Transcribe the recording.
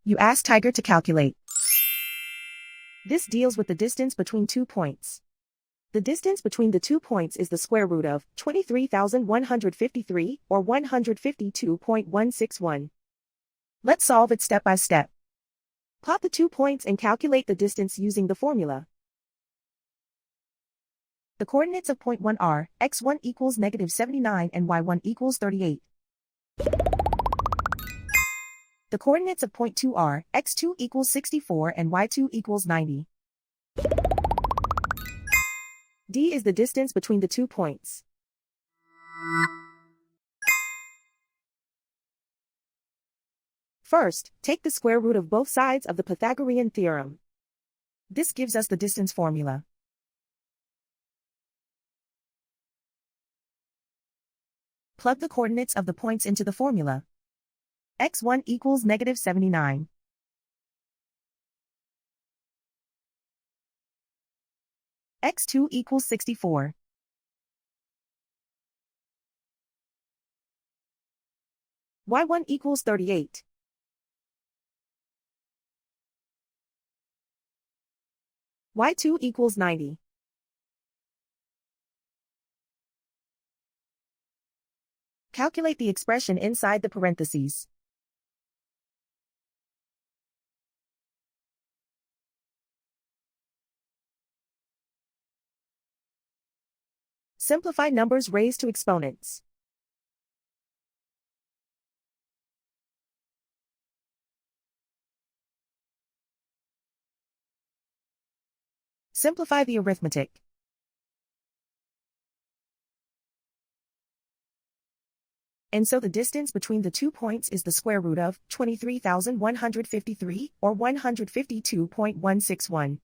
You ask Tiger to calculate. This deals with the distance between 2 points. The distance between the 2 points is the square root of 23,153 or 152.161. Let's solve it step by step. Plot the 2 points and calculate the distance using the formula. The coordinates of point 1 are x1 equals -79 and y1 equals 38. The coordinates of point 2 are x2 equals 64 and y2 equals 90. D is the distance between the 2 points. First, take the square root of both sides of the Pythagorean theorem. This gives us the distance formula. Plug the coordinates of the points into the formula. x1 equals -79. x2 equals 64. y1 equals 38. y2 equals 90. Calculate the expression inside the parentheses. Simplify numbers raised to exponents. Simplify the arithmetic. And so the distance between the 2 points is the square root of 23,153 or 152.161.